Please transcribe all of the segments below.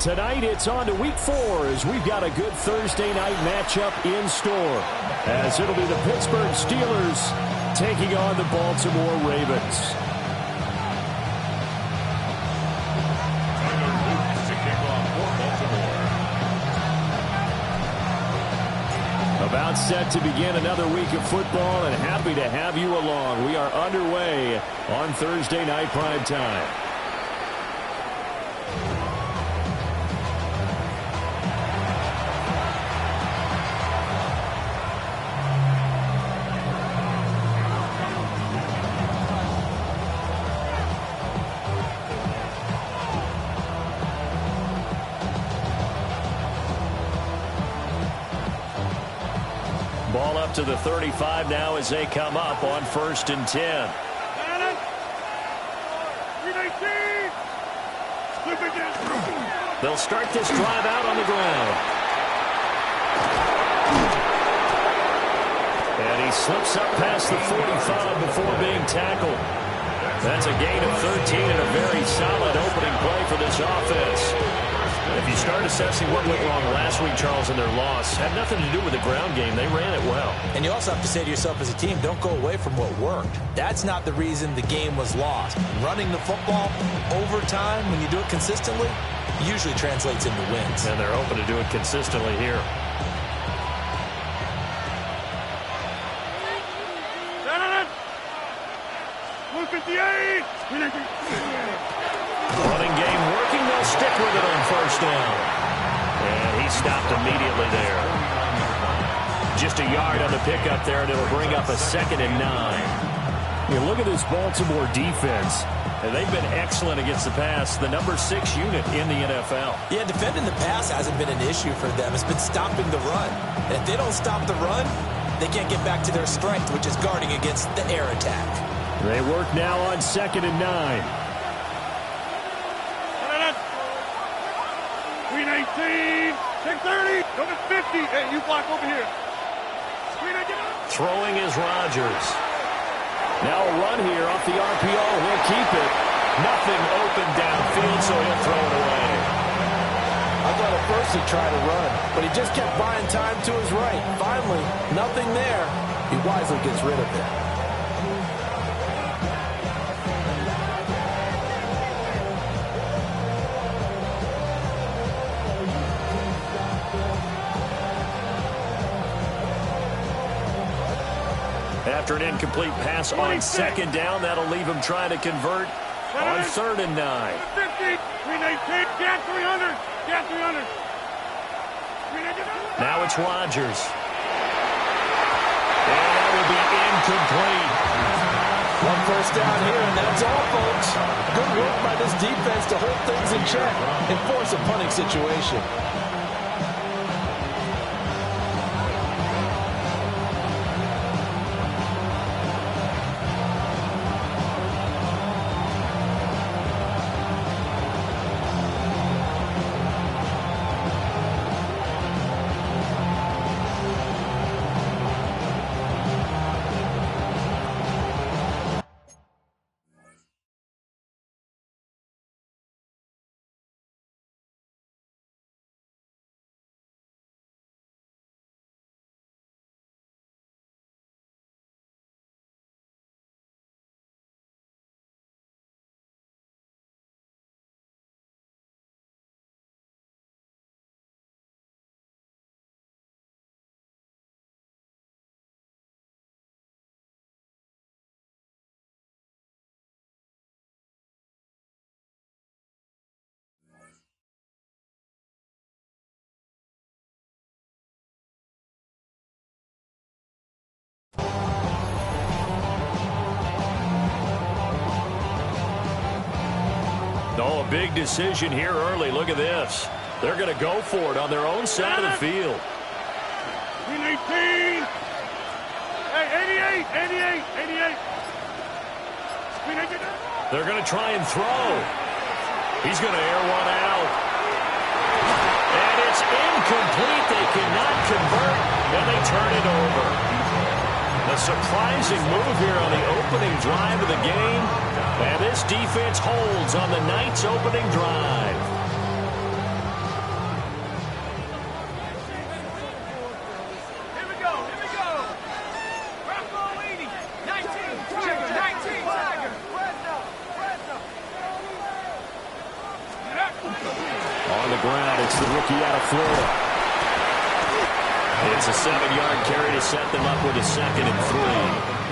Tonight, it's on to Week 4 as we've got a good Thursday night matchup in store. As it'll be the Pittsburgh Steelers taking on the Baltimore Ravens. About set to begin another week of football, and happy to have you along. We are underway on Thursday night prime time. Ball up to the 35 now as they come up on 1st and 10. They'll start this drive out on the ground. And he slips up past the 45 before being tackled. That's a gain of 13 and a very solid opening play for this offense. If you start assessing what went wrong last week, Charles, in their loss, had nothing to do with the ground game. They ran it well. And you also have to say to yourself as a team, don't go away from what worked. That's not the reason the game was lost. Running the football over time, when you do it consistently, usually translates into wins. And they're open to do it consistently here. Running game working. They'll stick with it on 1st down. And he stopped immediately there. Just a yard on the pickup there, and it'll bring up a 2nd and 9. You look at this Baltimore defense, and they've been excellent against the pass, the number 6 unit in the NFL. Yeah, defending the pass hasn't been an issue for them. It's been stopping the run. And if they don't stop the run, they can't get back to their strength, which is guarding against the air attack. They work now on 2nd and 9. 18, 630, go to 50. Hey, you block over here. Throwing is Rodgers. Now a run here off the RPO. He'll keep it. Nothing open downfield, so he'll throw it away. I thought at first he'd try to run, but he just kept buying time to his right. Finally, nothing there. He wisely gets rid of it. After an incomplete pass on 2nd down, that'll leave him trying to convert on 3rd and 9. 50, 319, get 300, get 300. Now it's Rodgers. And that will be incomplete. 1 first down here, and that's all, folks. Good work by this defense to hold things in check and force a punting situation. Oh, a big decision here early. Look at this. They're going to go for it on their own side of the field. 319. Hey, 88, 88, 88. They're going to try and throw. He's going to air one out. And it's incomplete. They cannot convert, and they turn it over. A surprising move here on the opening drive of the game. And this defense holds on the night's opening drive. the ground. It's the rookie out of Florida. It's a 7-yard carry to set them up with a 2nd and 3.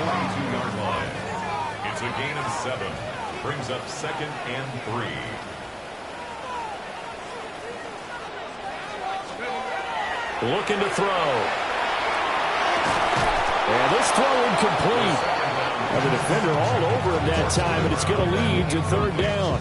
22-yard line. It's a gain of 7. Brings up 2nd and 3. Looking to throw. And this throw incomplete. And the defender all over him that time, and it's going to lead to 3rd down.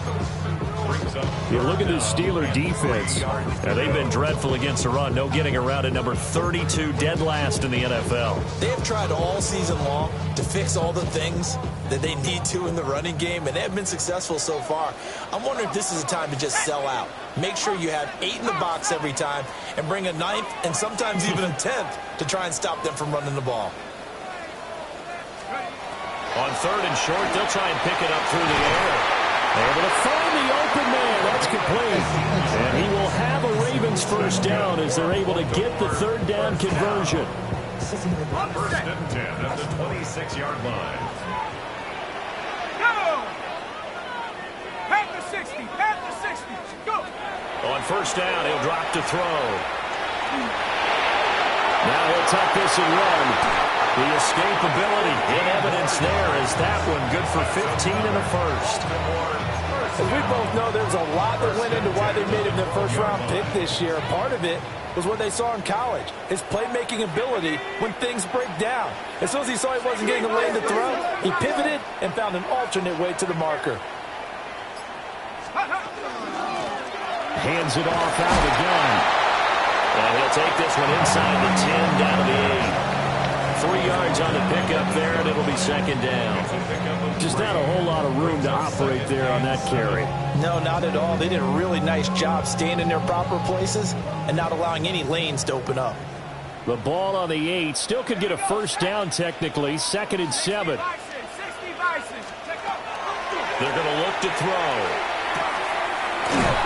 You look at this Steeler defense. Now, they've been dreadful against the run. No getting around at number 32, dead last in the NFL. They have tried all season long to fix all the things that they need to in the running game, and they have been successful so far. I'm wondering if this is a time to just sell out. Make sure you have 8 in the box every time and bring a 9th and sometimes even a 10th to try and stop them from running the ball. On 3rd and short, they'll try and pick it up through the air. Able to find the open man. That's complete. And he will have a Ravens 1st down as they're able to get the 3rd down conversion. 1st and 10 at the 26-yard line. Go! Pat the 60. Pat the 60. Go! On 1st down, he'll drop to throw. Now he'll tuck this and run. The escapability in evidence there is that one good for 15 and a 1st. As we both know, there's a lot that went into why they made him their first-round pick this year. Part of it was what they saw in college, his playmaking ability when things break down. As soon as he saw he wasn't getting a lane to throw, he pivoted and found an alternate way to the marker. Hands it off out again. And he'll take this one inside the 10 down to the 8. 3 yards on the pickup there, and it'll be 2nd down. Just not a whole lot of room to operate there on that carry. No, not at all. They did a really nice job staying in their proper places and not allowing any lanes to open up. The ball on the 8 still could get a 1st down technically. 2nd and 7. They're going to look to throw.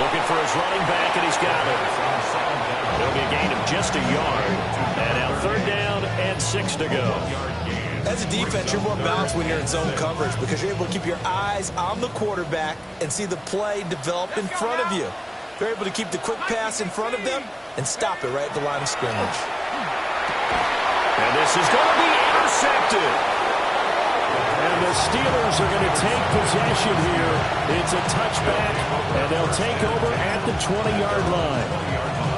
Looking for his running back, and he's got it. It'll be a gain of just a yard. And now 3rd down and 6 to go. As a defense, you're more balanced when you're in zone coverage because you're able to keep your eyes on the quarterback and see the play develop in front of you. You're able to keep the quick pass in front of them and stop it right at the line of scrimmage. And this is going to be intercepted. And the Steelers are going to take possession here. It's a touchback, and they'll take over at the 20-yard line.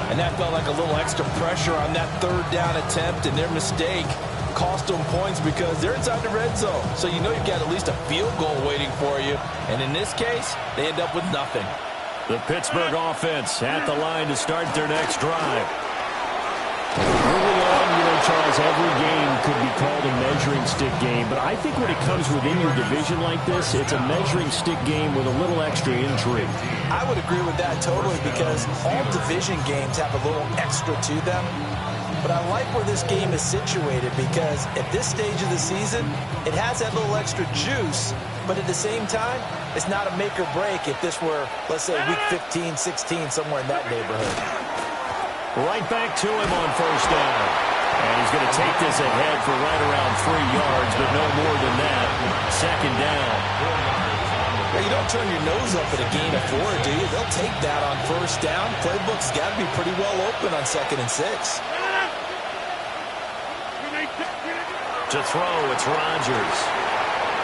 And that felt like a little extra pressure on that 3rd down attempt, and their mistake cost them points because they're inside the red zone. So you know you've got at least a field goal waiting for you. And in this case, they end up with nothing. The Pittsburgh offense at the line to start their next drive. Early on, Charles, every game could be called a measuring stick game, but I think when it comes within your division like this, it's a measuring stick game with a little extra intrigue. I would agree with that totally because all division games have a little extra to them. But I like where this game is situated because at this stage of the season, it has that little extra juice, but at the same time, it's not a make or break if this were, let's say, week 15, 16, somewhere in that neighborhood. Right back to him on 1st down. And he's going to take this ahead for right around 3 yards, but no more than that. 2nd down. Well, you don't turn your nose up at a gain of 4, do you? They'll take that on 1st down. Playbook's got to be pretty well open on 2nd and 6. To throw, it's Rodgers.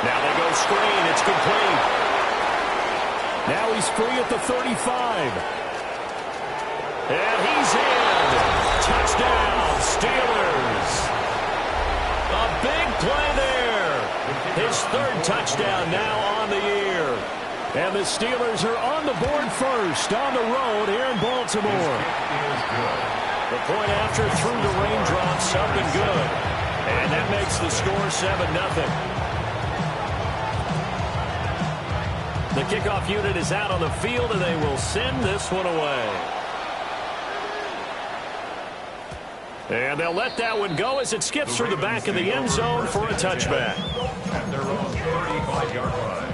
Now they go screen. It's complete. Now he's free at the 35. And he's in. Touchdown, Steelers. A big play there. His 3rd touchdown now on the year. And the Steelers are on the board first on the road here in Baltimore. The point after through the raindrops, something good. And that makes the score 7-0. The kickoff unit is out on the field, and they will send this one away. And they'll let that one go as it skips through the back of the end zone for a touchback. At their own 35-yard line.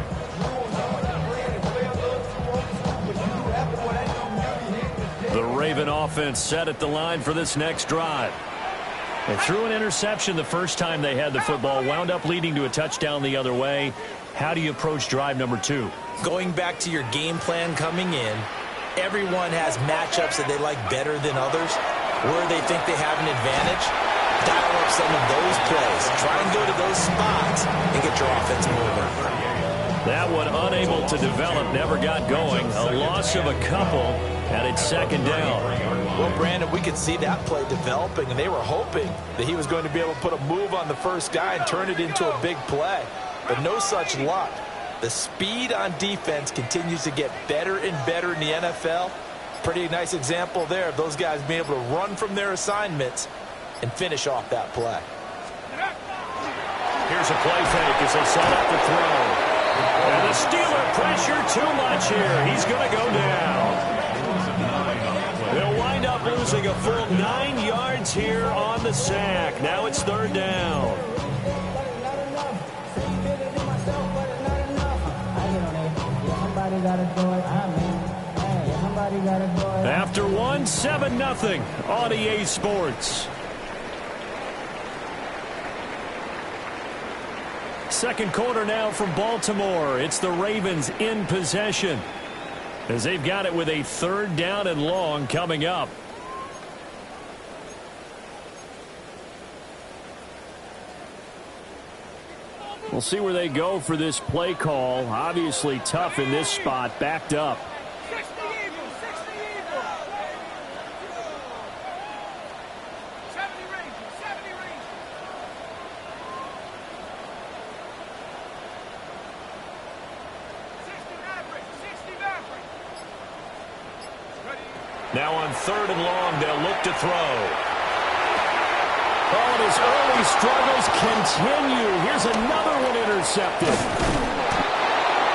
The Raven offense set at the line for this next drive. They threw an interception the first time they had the football, wound up leading to a touchdown the other way. How do you approach drive number 2? Going back to your game plan coming in, everyone has matchups that they like better than others, where they think they have an advantage. Dial up some of those plays. Try and go to those spots and get your offense moving. That one unable to develop, never got going. A loss of a couple, and it's second down. Well, Brandon, we could see that play developing, and they were hoping that he was going to be able to put a move on the first guy and turn it into a big play. But no such luck. The speed on defense continues to get better and better in the NFL. Pretty nice example there of those guys being able to run from their assignments and finish off that play. Here's a play fake as they set up the throw. And the Steeler pressure too much here. He's going to go down. They'll wind up losing a full 9 yards here on the sack. Now it's third down. After one, 7-0 on EA Sports. Second quarter now from Baltimore. It's the Ravens in possession, as they've got it with a third down and long coming up. We'll see where they go for this play call. Obviously tough in this spot, backed up. 60 Eagles, 60 Eagles. 70 Rangers, 70 Rangers. 60 Maverick, 60 Maverick. Ready? Now on third and long, they'll look to throw. Oh, and his early struggles continue. Here's another one intercepted.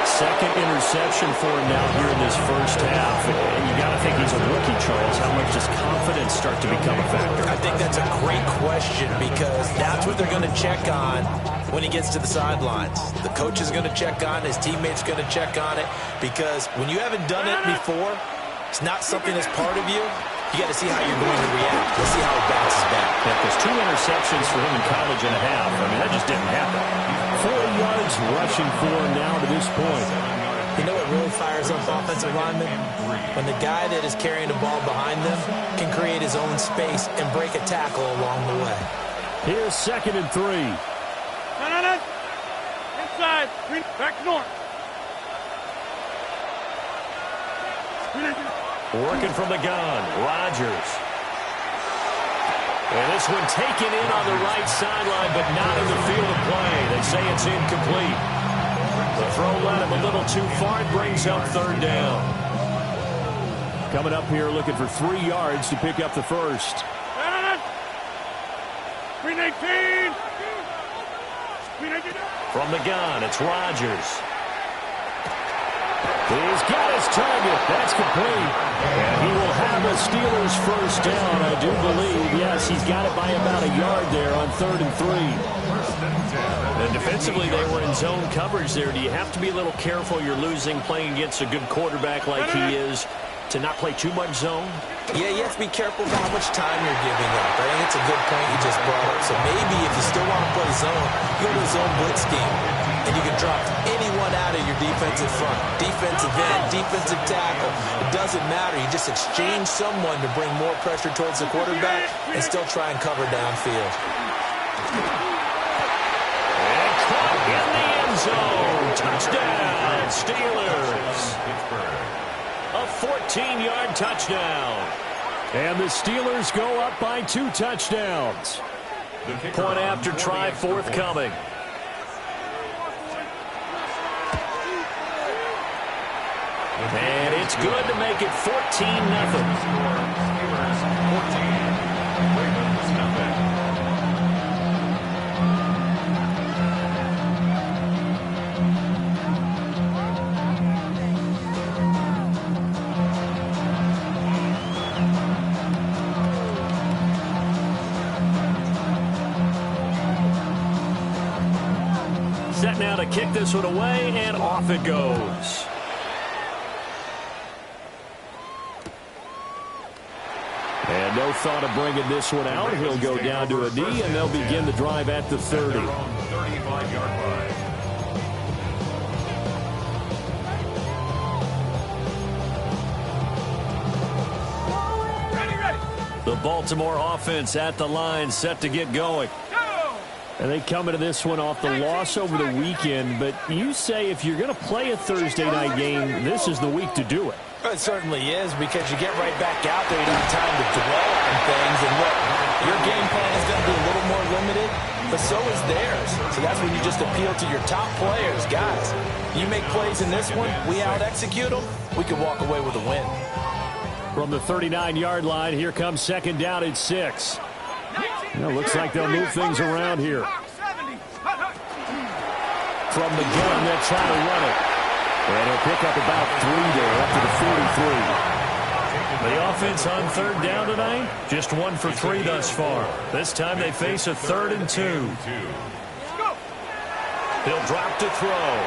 Second interception for him now here in this first half. And you got to think he's a rookie, Charles. How much does confidence start to become a factor? I think that's a great question, because that's what they're going to check on when he gets to the sidelines. The coach is going to check on it. His teammates going to check on it, because when you haven't done it before, it's not something that's part of you. You got to see how you're going to react. Let's see how it bounces back. Yeah, there's 2 interceptions for him in college and a half. I mean, that just didn't happen. 4 yards rushing for him now to this point. You know what really fires up offensive linemen? When the guy that is carrying the ball behind them can create his own space and break a tackle along the way. Here's second and 3. No. Inside. Back north. Working from the gun, Rodgers. And this one taken in on the right sideline, but not in the field of play. They say it's incomplete. The throw led him a little too far. It brings up third down. Coming up here looking for 3 yards to pick up the first. Green 18. From the gun, it's Rodgers. He's got his target. That's complete. And he will have a Steelers first down, I do believe. Yes, he's got it by about a yard there on 3rd and 3. And defensively, they were in zone coverage there. Do you have to be a little careful? You're losing playing against a good quarterback like he is, to not play too much zone? Yeah, you have to be careful about how much time you're giving up. I think it's a good point you just brought up. So maybe if you still want to play zone, go to a zone blitz scheme, and you can drop anyone out of your defensive front. Defensive end, defensive tackle. It doesn't matter. You just exchange someone to bring more pressure towards the quarterback and still try and cover downfield. And caught in the end zone. Touchdown, Steelers. A 14-yard touchdown. And the Steelers go up by 2 touchdowns. Point after try forthcoming. And it's good to make it 14-0. Set now to kick this one away, and off it goes. And no thought of bringing this one out. He'll go down to a knee, and they'll begin the drive at the 30. 35-yard line. The Baltimore offense at the line, set to get going. And they come into this one off the loss over the weekend, but you say if you're going to play a Thursday night game, this is the week to do it. It certainly is, because you get right back out there. You don't have time to dwell on things. And look, your game plan is going to be a little more limited, but so is theirs. So that's when you just appeal to your top players. Guys, you make plays in this one, we out-execute them, we can walk away with a win. From the 39-yard line, here comes second down at 6. Well, looks like they'll move things around here. From the gun, they'll try to run it. And he'll pick up about 3 there, up to the 43. The offense on third down tonight, just 1 for 3 thus far. This time they face a 3rd and 2. He'll drop to throw.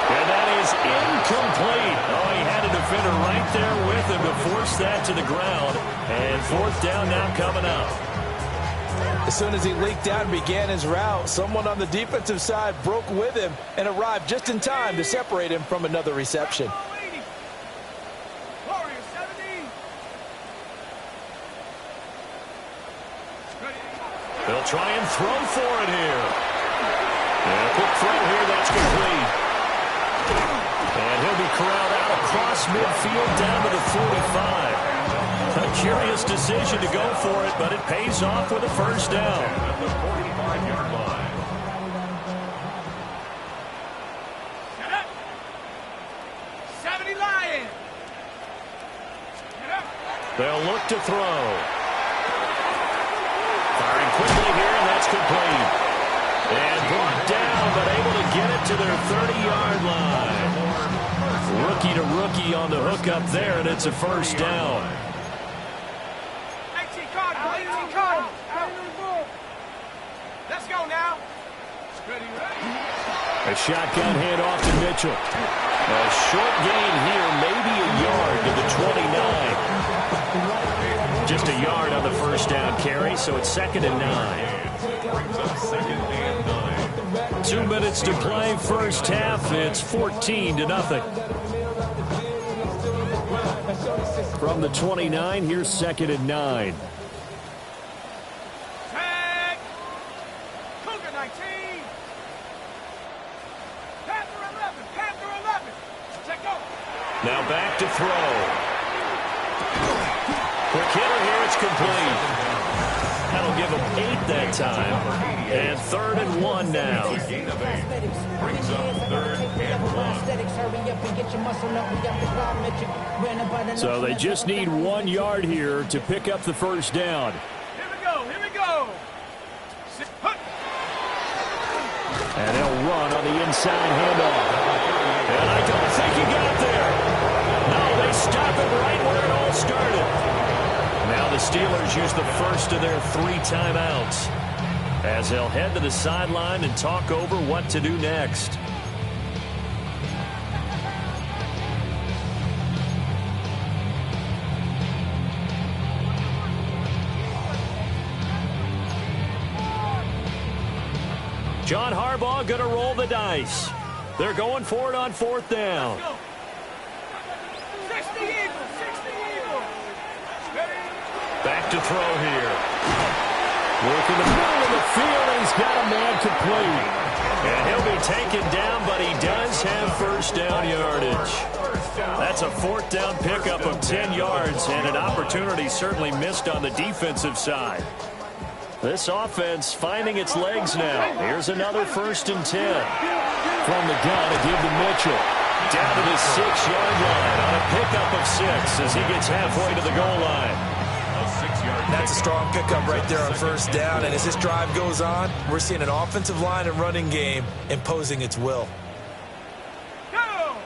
And that is incomplete. Oh, he had a defender right there with him to force that to the ground. And 4th down now coming up. As soon as he leaked out and began his route, someone on the defensive side broke with him and arrived just in time to separate him from another reception. They'll try and throw for it here. And a quick throw here, that's complete. And he'll be corralled out across midfield down to the 45. A curious decision to go for it, but it pays off with a first down. At the 45-yard line. Get up. 70 Lions. Get up. They'll look to throw. Firing quickly here, and that's complete. And brought down, but able to get it to their 30-yard line. Rookie to rookie on the hook up there, and it's a first down. Let's go now. A shotgun handoff to Mitchell. A short gain here, maybe a yard to the 29. Just a yard on the first down carry, so it's 2nd and 9. Brings up 2nd and 9. 2 minutes to play, first half. It's 14-0. From the 29, here's 2nd and 9. Tag. Cougar 19. Panther 11. Panther 11. Check go. Now back to throw. Quick hitter here, it's complete. That'll give him 8 that time. And 3rd and 1 now. A gain of 8. Brings up 3rd and 1. So they just need 1 yard here to pick up the first down. Here we go. Here we go. And they'll run on the inside handoff. And I don't think he got there. No, they stop it right where it all started. Now the Steelers use the first of their 3 timeouts as they'll head to the sideline and talk over what to do next. John Harbaugh going to roll the dice. They're going for it on 4th down. 60 Eagles. 60 Eagles. Back to throw here. Working the middle of the field, and he's got a man complete. And he'll be taken down, but he does have first down yardage. That's a 4th down pickup of 10 yards, and an opportunity certainly missed on the defensive side. This offense finding its legs now. Here's another 1st and 10. From the gun, a give to Mitchell. Down to the 6-yard line on a pickup of 6 as he gets halfway to the goal line. A 6-yard. That's a strong pickup right there on first down. And as this drive goes on, we're seeing an offensive line and running game imposing its will. Go.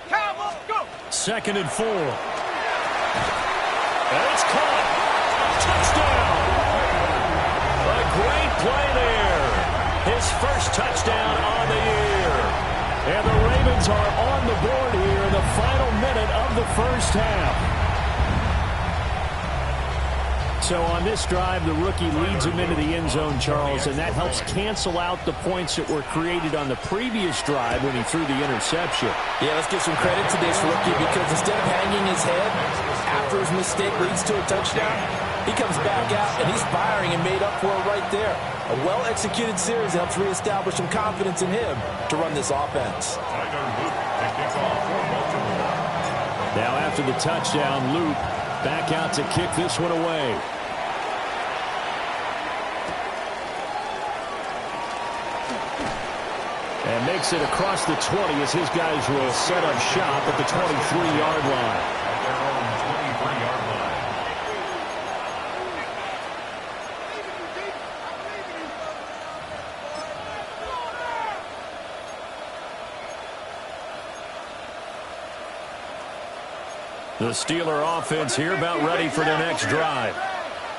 Cowboys, go. 2nd and 4. And it's caught. Touchdown. A great play there. His first touchdown on the year. And the Ravens are on the board here in the final minute of the first half. So on this drive, the rookie leads him into the end zone, Charles, and that helps cancel out the points that were created on the previous drive when he threw the interception. Yeah, let's give some credit to this rookie because instead of hanging his head after his mistake leads to a touchdown, he comes back out and he's firing and made up for it right there. A well-executed series helps reestablish some confidence in him to run this offense. Now after the touchdown, Luke back out to kick this one away. And makes it across the 20 as his guys will set up shop at the 23-yard line. The Steeler offense here about ready for their next drive.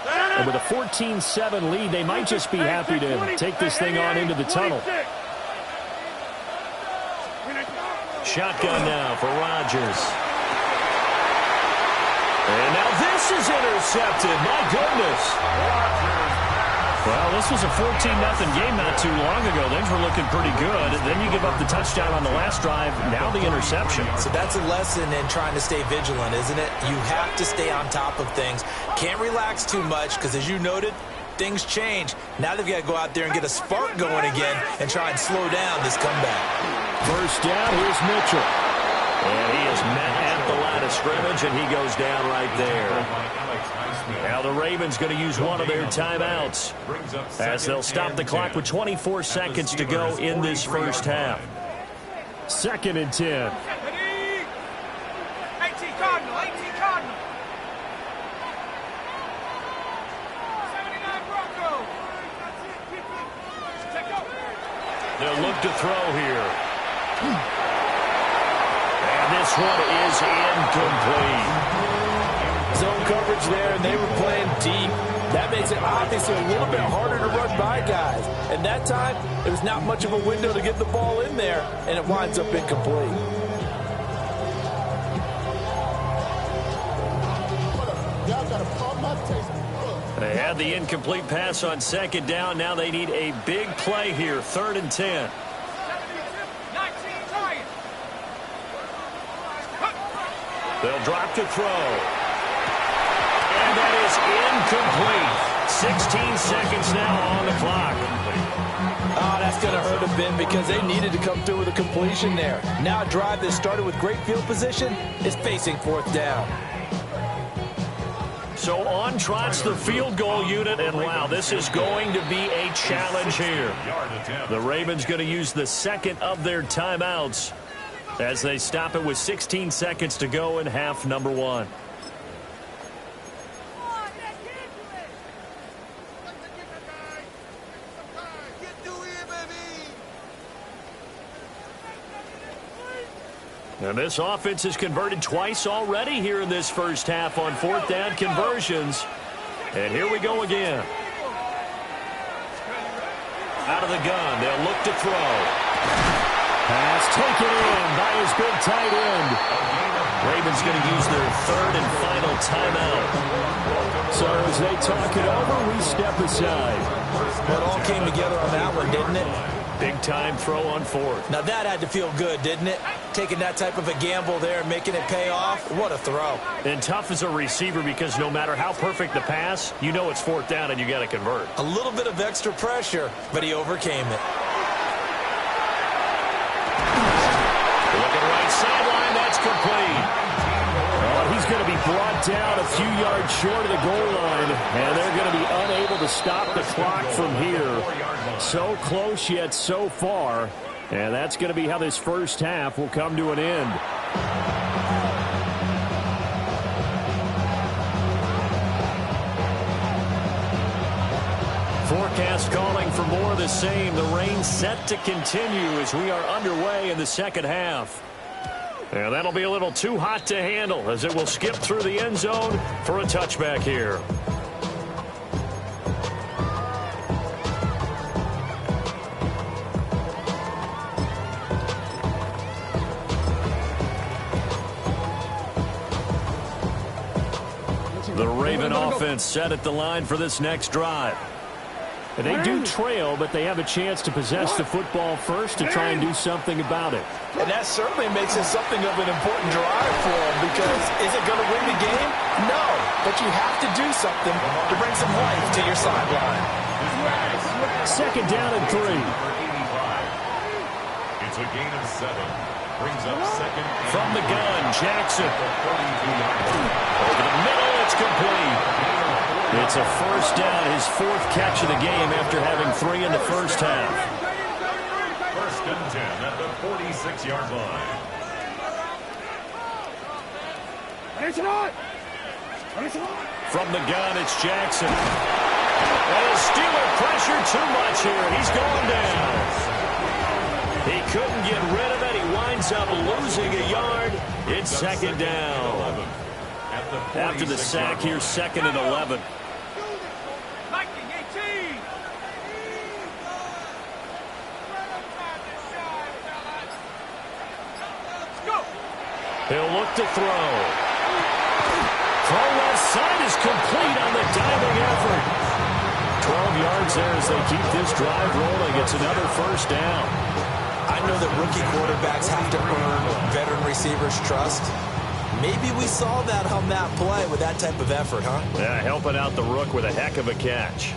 And with a 14-7 lead, they might just be happy to take this thing on into the tunnel. Shotgun now for Rodgers. And now this is intercepted. My goodness. Well, this was a 14-0 game not too long ago. Things were looking pretty good. Then you give up the touchdown on the last drive. Now the interception. So that's a lesson in trying to stay vigilant, isn't it? You have to stay on top of things. Can't relax too much because, as you noted, things change. Now they've got to go out there and get a spark going again and try and slow down this comeback. First down, here's Mitchell. And he is met at the line of scrimmage, and he goes down right there. Now the Ravens going to use one of their timeouts as they'll stop the clock with 24 seconds to go in this first half. 2nd and 10. 18 Cardinal, 18 Cardinal. 79 Bronco. Check up. They'll look to throw here. And this one is incomplete. Zone coverage there, and they were playing deep. That makes it obviously a little bit harder to run by guys. And that time, there was not much of a window to get the ball in there, and it winds up incomplete. They had the incomplete pass on 2nd down. Now they need a big play here, 3rd and 10. 19 Giants. They'll drop to throw. And that is incomplete. 16 seconds now on the clock. Oh, that's going to hurt a bit because they needed to come through with a completion there. Now a drive that started with great field position is facing 4th down. So on trots the field goal unit, and wow, this is going to be a challenge here. The Ravens going to use the 2nd of their timeouts as they stop it with 16 seconds to go in half number 1. And this offense has converted twice already here in this first half on 4th down conversions. And here we go again. Out of the gun, they'll look to throw. Pass taken in by his big tight end. Ravens going to use their 3rd and final timeout. So as they talk it over, we step aside. Well, it all came together on that one, didn't it? Big time throw on 4th. Now that had to feel good, didn't it? Taking that type of a gamble there and making it pay off. What a throw. And tough as a receiver because no matter how perfect the pass, you know it's 4th down and you got to convert. A little bit of extra pressure, but he overcame it. Looking right sideline, that's complete. Oh, he's going to be brought down a few yards short of the goal line, and they're going to be unable to stop the clock from here. So close yet so far, and that's going to be how this first half will come to an end. Forecast calling for more of the same. The rain set to continue as we are underway in the second half. And that'll be a little too hot to handle as it will skip through the end zone for a touchback here. The Raven offense set at the line for this next drive. They do trail, but they have a chance to possess the football first to try and do something about it. And that certainly makes it something of an important drive for them, because is it going to win the game? No, but you have to do something to bring some life to your sideline. Second down and 3. It's a gain of 7. Brings up second. From the gun, Jackson. Over the middle, it's complete. It's a first down, his 4th catch of the game after having 3 in the first half. First and 10 at the 46-yard line. From the gun, it's Jackson. And the Steeler pressure too much here. He's going down. He couldn't get rid of it. He winds up losing a yard. It's second down. After the sack, here's second and 11. He'll look to throw. Throw left side is complete on the diving effort. 12 yards there as they keep this drive rolling. It's another first down. I know that rookie quarterbacks have to earn veteran receivers' trust. Maybe we saw that on that play with that type of effort, huh? Yeah, helping out the rook with a heck of a catch.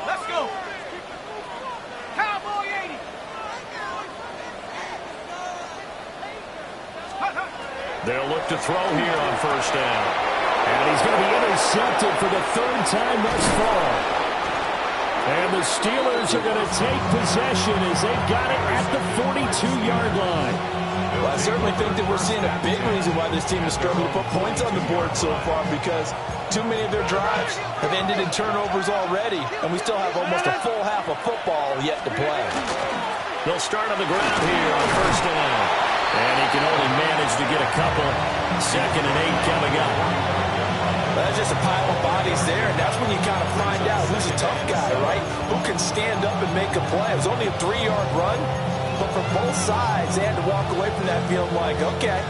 Let's go. Cowboy 80. They'll look to throw here on first down. And he's going to be intercepted for the 3rd time thus far. And the Steelers are going to take possession as they've got it at the 42-yard line. Well, I certainly think that we're seeing a big reason why this team has struggled to put points on the board so far, because too many of their drives have ended in turnovers already, and we still have almost a full half of football yet to play. They'll start on the ground here on first down. And he can only manage to get a couple. Second and 8 coming up. That's just a pile of bodies there, and that's when you kind of find out who's a tough guy, right? Who can stand up and make a play. It was only a 3-yard run, but for both sides, they had to walk away from that feeling like, okay,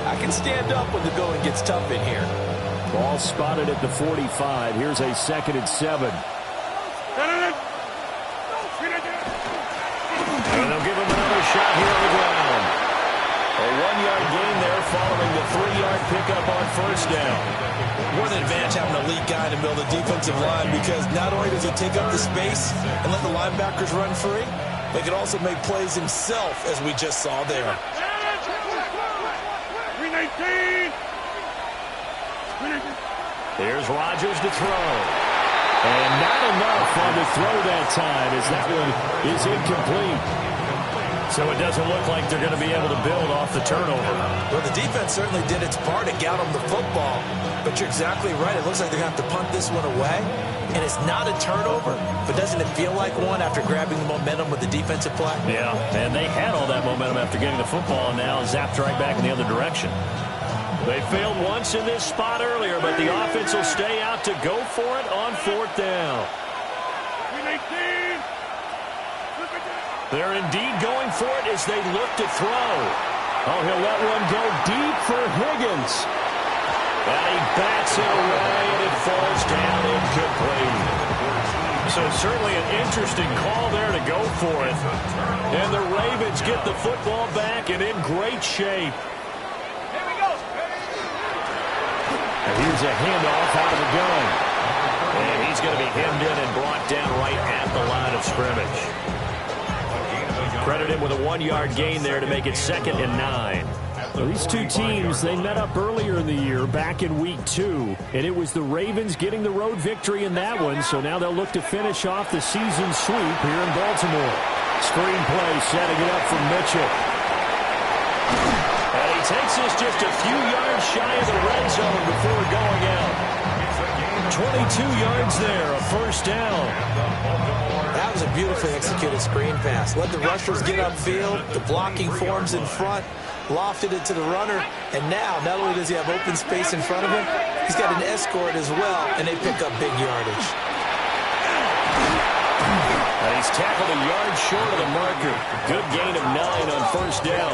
I can stand up when the going gets tough in here. Ball spotted at the 45. Here's a second and 7. And they'll give him another shot here on the ground. A 1-yard gain there following the 3-yard pickup on first down. What an advantage having a lead guy in the middle of the defensive line, because not only does he take up the space and let the linebackers run free, but he can also make plays himself, as we just saw there. 319. Here's Rodgers to throw. And not enough on the throw that time, as that one is incomplete. So it doesn't look like they're going to be able to build off the turnover. Well, the defense certainly did its part to get them the football, but you're exactly right. It looks like they're going to have to punt this one away, and it's not a turnover, but doesn't it feel like one after grabbing the momentum with the defensive play? Yeah, and they had all that momentum after getting the football, and now zapped right back in the other direction. They failed once in this spot earlier, but the offense will stay out to go for it on 4th down. 319. They're indeed going for it as they look to throw. Oh, he'll let one go deep for Higgins. And he bats it away, and it falls down incomplete. So certainly an interesting call there to go for it. And the Ravens get the football back and in great shape. Here we go. And here's a handoff out of the gun. And he's going to be hemmed in and brought down right at the line of scrimmage. Credit him with a 1-yard gain there to make it 2nd and 9. Well, these two teams, they met up earlier in the year, back in week 2, and it was the Ravens getting the road victory in that one, so now they'll look to finish off the season sweep here in Baltimore. Screen play setting it up for Mitchell. And he takes this just a few yards shy of the red zone before going out. 22 yards there, a first down. That was a beautifully executed screen pass. Let the rushers get upfield, the blocking forms in front, lofted it to the runner, and now, not only does he have open space in front of him, he's got an escort as well, and they pick up big yardage. And he's tackled a yard short of the marker. Good gain of 9 on first down.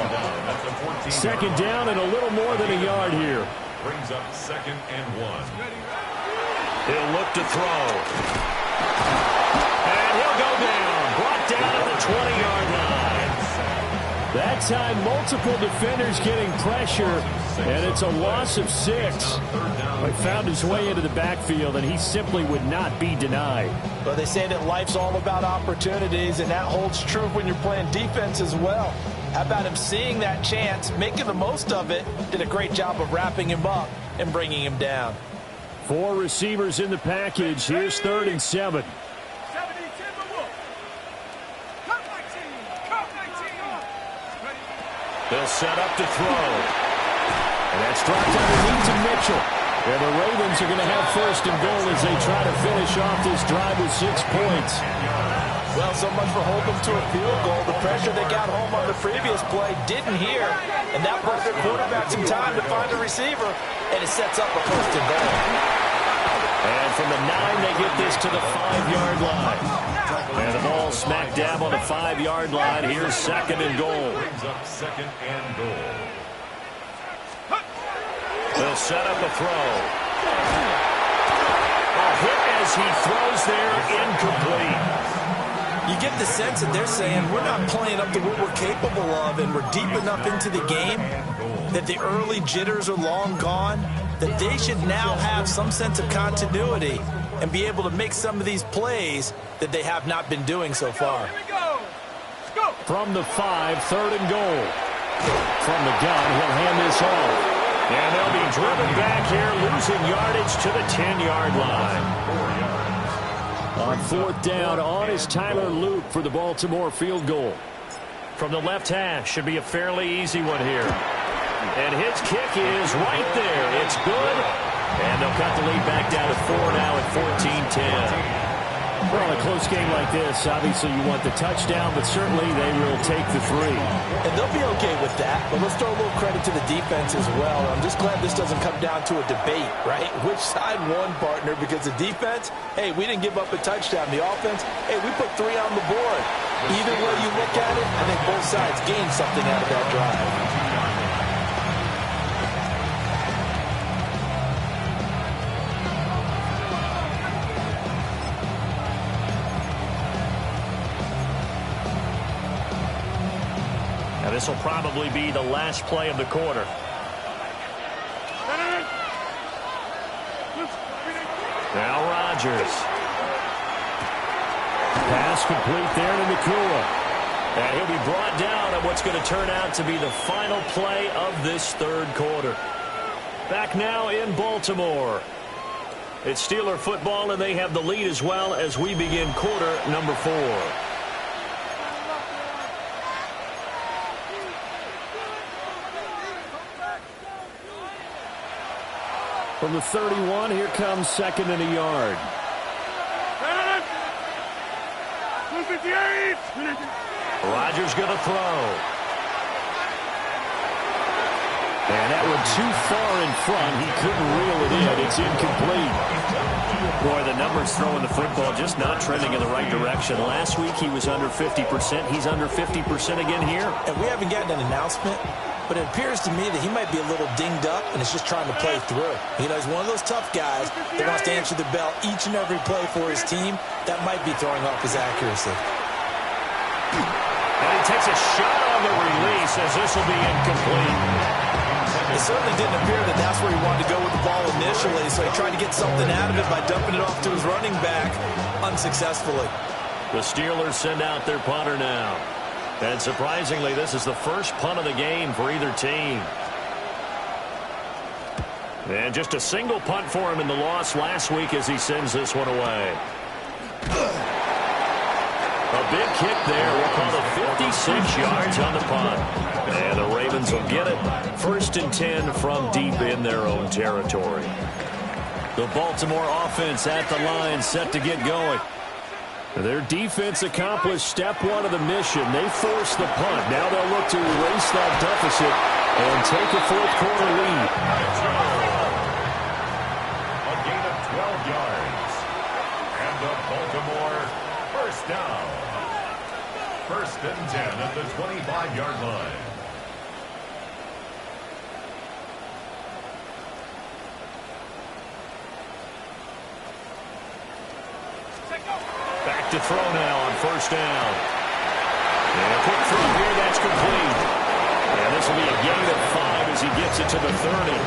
Second down and a little more than a yard here. brings up 2nd and 1. He'll look to throw. And he'll go down. Brought down at the 20-yard line. That time, multiple defenders getting pressure, and it's a loss of 6. He found his way into the backfield, and he simply would not be denied. Well, they say that life's all about opportunities, and that holds true when you're playing defense as well. How about him seeing that chance, making the most of it, did a great job of wrapping him up and bringing him down. 4 receivers in the package. Here's 3rd and 7. They'll set up to throw. And that's dropped underneath to Mitchell. And the Ravens are going to have 1st and goal as they try to finish off this drive with 6 points. Well, so much for holding them to a field goal. The pressure they got home on the previous play didn't hear, and that brought their quarterback some time to find a receiver, and it sets up a 1st and goal. And from the 9, they get this to the 5-yard line. And the ball smack dab on the 5-yard line. Here's 2nd and goal. Brings up 2nd and goal. They'll set up a throw. A hit as he throws there, incomplete. You get the sense that they're saying we're not playing up to what we're capable of, and we're deep enough into the game that the early jitters are long gone, that they should now have some sense of continuity and be able to make some of these plays that they have not been doing so far. From the 5, 3rd and goal. From the gun, he'll hand this off. And they'll be driven back here, losing yardage to the 10-yard line. On 4th down, on is Tyler Luke for the Baltimore field goal. From the left hash, should be a fairly easy one here. And his kick is right there. It's good. And they'll cut the lead back down to 4 now at 14-10. Well, in a close game like this, obviously you want the touchdown, but certainly they will take the 3. And they'll be okay with that, but let's throw a little credit to the defense as well. I'm just glad this doesn't come down to a debate, right? Which side won, partner? Because the defense, hey, we didn't give up a touchdown. The offense, hey, we put 3 on the board. Either way you look at it, I think both sides gained something out of that drive. This will probably be the last play of the quarter. Now Rodgers. Pass complete there to Nakua. And he'll be brought down at what's going to turn out to be the final play of this 3rd quarter. Back now in Baltimore. It's Steeler football, and they have the lead as well as we begin quarter number 4. From the 31, here comes 2nd and a yard. Rodgers going to throw. And that one too far in front. He couldn't reel it in. It's incomplete. Boy, the numbers throwing the football just not trending in the right direction. Last week he was under 50%. He's under 50% again here. And we haven't gotten an announcement, but it appears to me that he might be a little dinged up and is just trying to play through. You know, he's one of those tough guys that wants to answer the bell each and every play for his team. That might be throwing off his accuracy. And he takes a shot on the release as this will be incomplete. It certainly didn't appear that that's where he wanted to go with the ball initially, so he tried to get something out of it by dumping it off to his running back unsuccessfully. The Steelers send out their punter now. And surprisingly, this is the first punt of the game for either team. And just a single punt for him in the loss last week as he sends this one away. A big kick there. We'll call it 56 yards on the punt. And the Ravens will get it. 1st and 10 from deep in their own territory. The Baltimore offense at the line, set to get going. Their defense accomplished step 1 of the mission. They forced the punt. Now they'll look to erase that deficit and take a 4th quarter lead. A gain of 12 yards. And the Baltimore 1st down. 1st and 10 at the 25-yard line. Back to throw now on first down. And a quick throw here, that's complete. And this will be a gain of 5 as he gets it to the 30.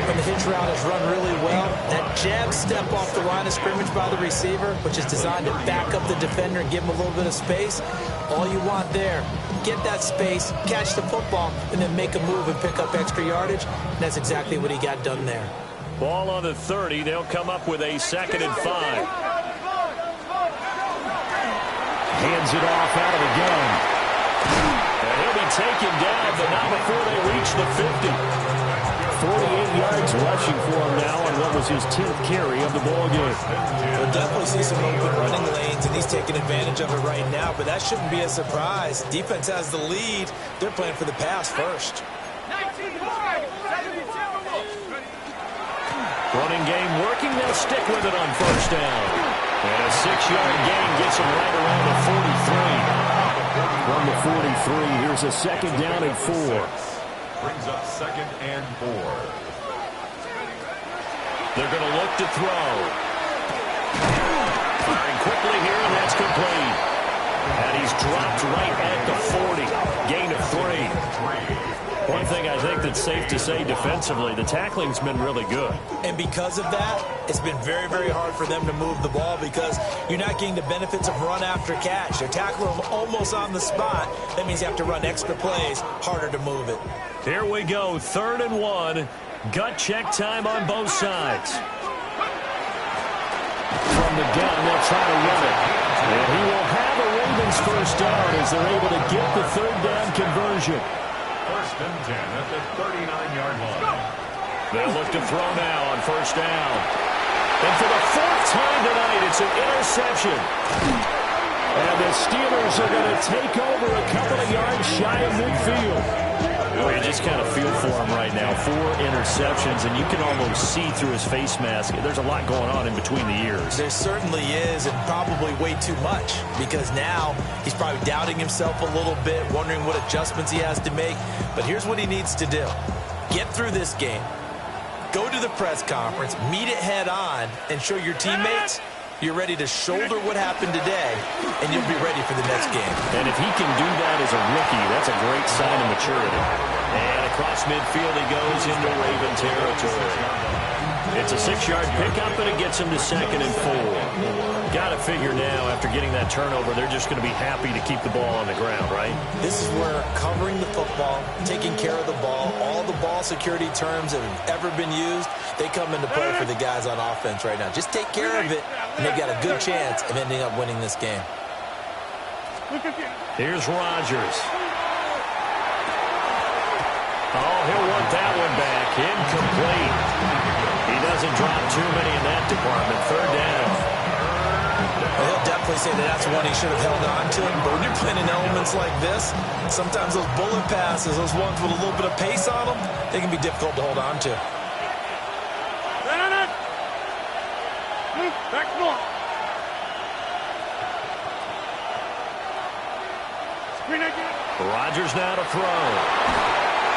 And the hitch route is run really well. That jab step off the line of scrimmage by the receiver, which is designed to back up the defender and give him a little bit of space. All you want there, get that space, catch the football, and then make a move and pick up extra yardage. And that's exactly what he got done there. Ball on the 30. They'll come up with a 2nd and 5. Hands it off out of the gun. And he'll be taken down, but not before they reach the 50. 48 yards rushing for him now on what was his 10th carry of the ball game. We'll definitely see some open running lanes, and he's taking advantage of it right now, but that shouldn't be a surprise. Defense has the lead. They're playing for the pass first. Running game working. They'll stick with it on first down. And a 6-yard gain gets them right around the 43. From the 43, here's a 2nd down and 4. Brings up 2nd and 4. They're going to look to throw. Firing quickly here, and that's complete. And he's dropped right at the 40. Gain of 3. One thing I think that's safe to say defensively, the tackling's been really good. And because of that, it's been very, very hard for them to move the ball because you're not getting the benefits of run after catch. They're tackling them almost on the spot. That means you have to run extra plays, harder to move it. Here we go, 3rd and 1. Gut check time on both sides. From the gun, they'll try to run it. And he will have a Ravens first down as they're able to get the 3rd down conversion. 1st and 10 at the 39-yard line. They'll look to throw now on first down. And for the 4th time tonight, it's an interception. And the Steelers are going to take over a couple of yards shy of midfield. Well, you just kind of feel for him right now. 4 interceptions, and you can almost see through his face mask. There's a lot going on in between the ears. There certainly is, and probably way too much, because now he's probably doubting himself a little bit, wondering what adjustments he has to make. But here's what he needs to do. Get through this game. Go to the press conference, meet it head on, and show your teammates you're ready to shoulder what happened today, and you'll be ready for the next game. And if he can do that as a rookie, that's a great sign of maturity. And across midfield he goes into Raven territory. It's a 6-yard pickup, and it gets him to 2nd and 4. Got to figure now, after getting that turnover, they're just going to be happy to keep the ball on the ground, right? This is where covering the football, taking care of the ball, all the ball security terms that have ever been used, they come into play for the guys on offense right now. Just take care of it, and they've got a good chance of ending up winning this game. Here's Rodgers. Oh, he'll want that one back. Incomplete. He doesn't drop too many in that department. 3rd down. Well, he'll definitely say that that's one he should have held on to. But when you're playing in elements like this, sometimes those bullet passes, those ones with a little bit of pace on them, they can be difficult to hold on to. Back ball. Screen again. Rodgers now to throw.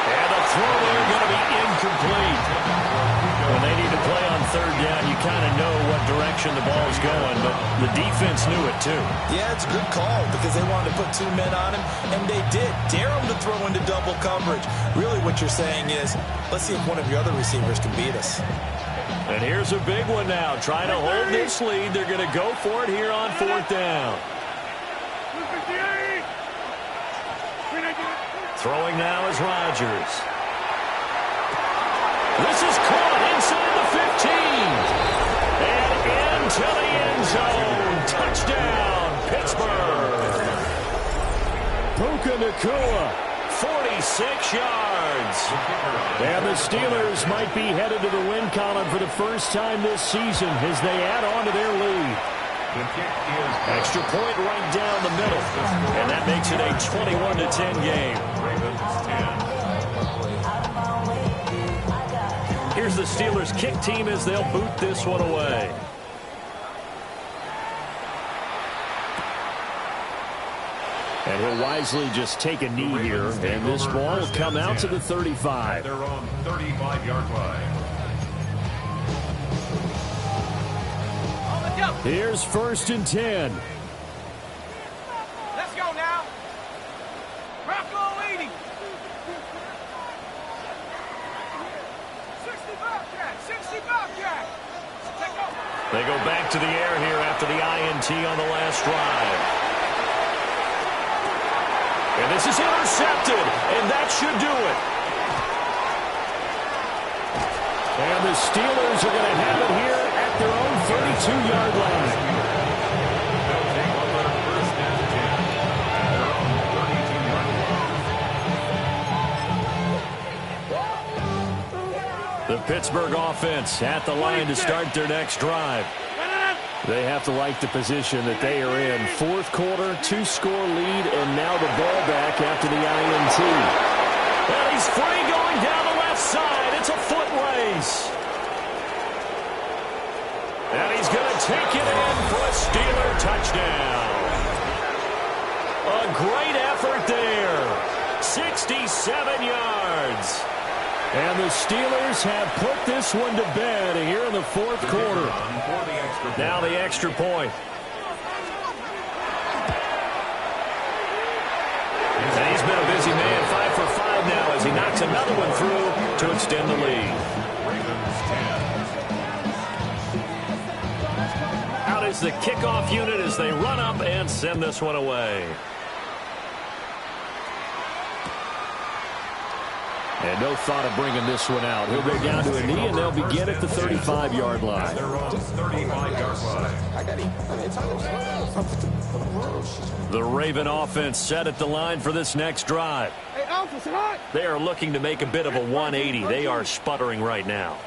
And the throw there going to be incomplete. When they need to play on 3rd down, you kind of know what direction the ball's going, but the defense knew it too. Yeah, it's a good call because they wanted to put 2 men on him, and they did. Dare him to throw into double coverage. Really what you're saying is, let's see if one of your other receivers can beat us. And here's a big one now. Trying to hold this lead. They're going to go for it here on 4th down. Throwing now is Rodgers. This is caught inside the 15. And into the end zone. Touchdown, Pittsburgh. Puka Nacua. 46 yards. And the Steelers might be headed to the win column for the first time this season as they add on to their lead. Extra point right down the middle. And that makes it a 21-10 game. Here's the Steelers kick team as they'll boot this one away. And he'll wisely just take a knee here, and this ball will come out to the 35. Their own 35-yard line. go. Here's 1st and 10. Let's go now. Rocco leading. 60 Bobcat. 60 Bobcat. Take over. They go back to the air here after the INT on the last drive. And this is intercepted, and that should do it. And the Steelers are going to have it here at their own 32-yard line. They'll take over 1st and 10 at their own 32-yard line. The Pittsburgh offense at the line to start their next drive. They have to like the position that they are in. 4th quarter, 2-score lead, and now the ball back after the INT. And he's free going down the left side. It's a foot race. And he's going to take it in for a Steeler touchdown. A great effort there. 67 yards. And the Steelers have put this one to bed here in the 4th quarter. Now the extra point. And he's been a busy man, 5 for 5 now as he knocks another one through to extend the lead. Out is the kickoff unit as they run up and send this one away. And no thought of bringing this one out. He'll go down to a knee, and they'll begin at the 35-yard line. Their own 35-yard line. The Raven offense set at the line for this next drive. They are looking to make a bit of a 180. They are sputtering right now.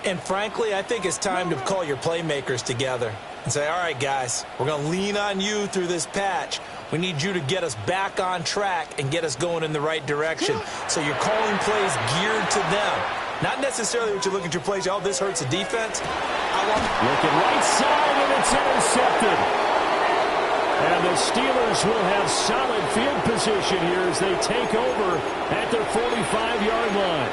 And frankly, I think it's time to call your playmakers together and say, all right, guys, we're going to lean on you through this patch. We need you to get us back on track and get us going in the right direction. So you're calling plays geared to them. Not necessarily what you look at your plays, oh, this hurts the defense. Looking right side, and it's intercepted. And the Steelers will have solid field position here as they take over at their 45-yard line.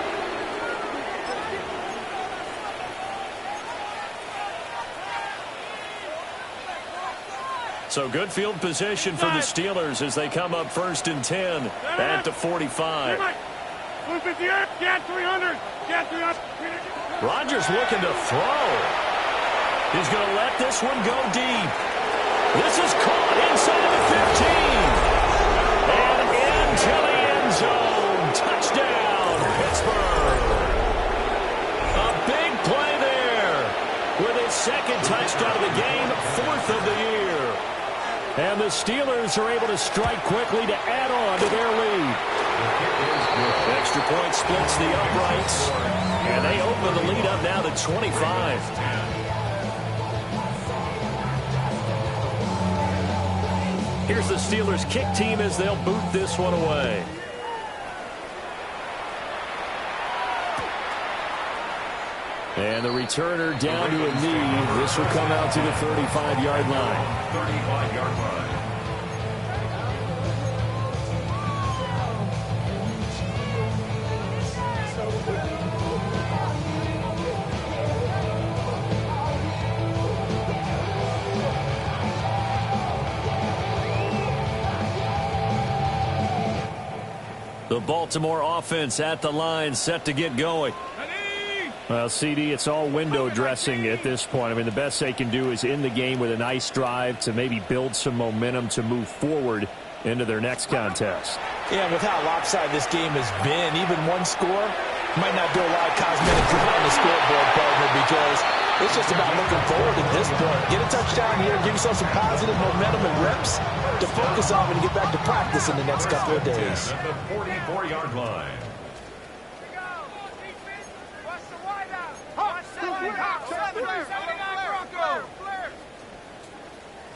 So good field position for the Steelers as they come up 1st and 10 at the 45. Rodgers looking to throw. He's going to let this one go deep. This is caught inside of the 15. And into the end zone. Touchdown, Pittsburgh. A big play there with his 2nd touchdown of the game, 4th of the year. And the Steelers are able to strike quickly to add on to their lead. Extra point splits the uprights. And they open the lead up now to 25. Here's the Steelers kick team as they'll boot this one away. And the returner down to a knee. This will come out to the 35-yard line. 35-yard line. The Baltimore offense at the line set to get going. Well, CD, it's all window dressing at this point. I mean, the best they can do is end the game with a nice drive to maybe build some momentum to move forward into their next contest. Yeah, with how lopsided this game has been, even one score might not do a lot of cosmetics behind the scoreboard, partner, because it's just about looking forward at this point. Get a touchdown here, give yourself some positive momentum and reps to focus on and get back to practice in the next couple of days. At the 44-yard line.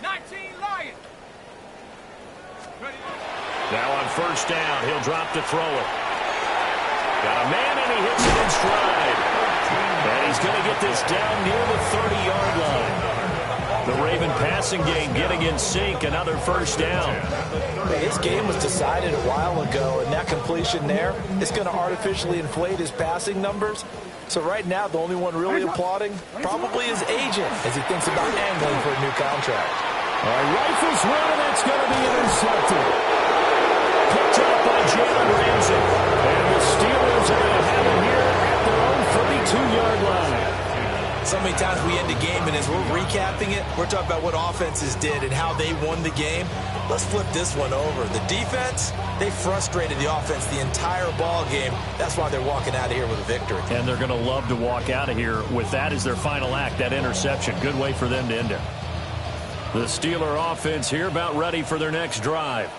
19 Lions. Now on 1st down, he'll drop to throw it. Got a man, and he hits it in stride. And he's going to get this down near the 30-yard line. The Ravens even passing game getting in sync. Another first down. This game was decided a while ago, and that completion there is going to artificially inflate his passing numbers. So right now, the only one really applauding probably his agent as he thinks about angling for a new contract. Rifles one, and that's going to be intercepted. Picked up by Jalen Ramsey. And the Steelers are going to have it here at their own 32-yard line. So many times we end a game, and as we're recapping it, we're talking about what offenses did and how they won the game. Let's flip this one over. The defense, they frustrated the offense the entire ball game. That's why they're walking out of here with a victory. And they're going to love to walk out of here with that as their final act, that interception. Good way for them to end it. The Steeler offense here about ready for their next drive.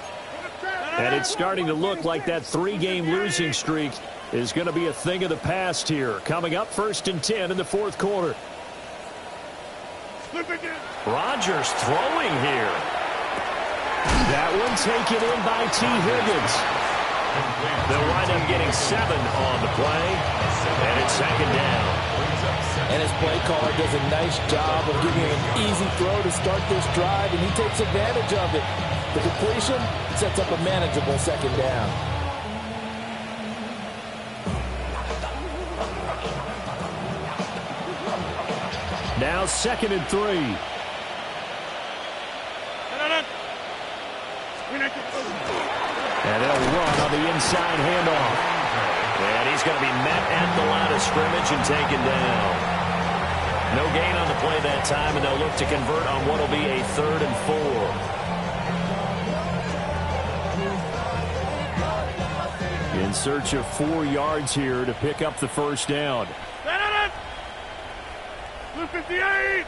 And it's starting to look like that 3-game losing streak is going to be a thing of the past here. Coming up 1st and 10 in the 4th quarter. Rodgers throwing here. That one taken in by T. Higgins. They'll wind up getting 7 on the play. And it's 2nd down. And his play caller does a nice job of giving him an easy throw to start this drive, and he takes advantage of it. The completion sets up a manageable 2nd down. Now 2nd and 3. And they'll run on the inside handoff. And he's going to be met at the line of scrimmage and taken down. No gain on the play that time, and they'll look to convert on what will be a 3rd and 4. In search of 4 yards here to pick up the 1st down. Blue 58!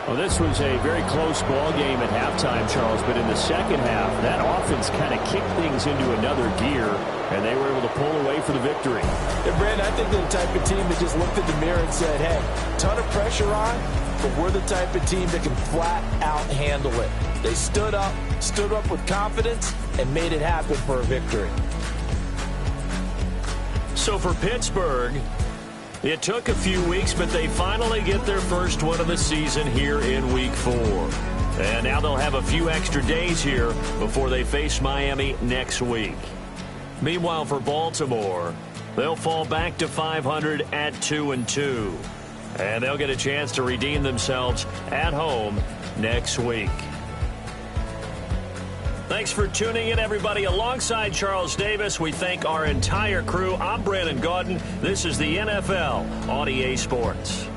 Well, this was a very close ball game at halftime, Charles, but in the second half, that offense kind of kicked things into another gear, and they were able to pull away for the victory. And Brandon, I think they're the type of team that just looked at the mirror and said, hey, ton of pressure on, but we're the type of team that can flat out handle it. They stood up with confidence, and made it happen for a victory. So for Pittsburgh, it took a few weeks, but they finally get their first one of the season here in Week 4. And now they'll have a few extra days here before they face Miami next week. Meanwhile, for Baltimore, they'll fall back to 500 at 2-2. And they'll get a chance to redeem themselves at home next week. Thanks for tuning in, everybody. Alongside Charles Davis, we thank our entire crew. I'm Brandon Gaudin. This is the NFL on EA Sports.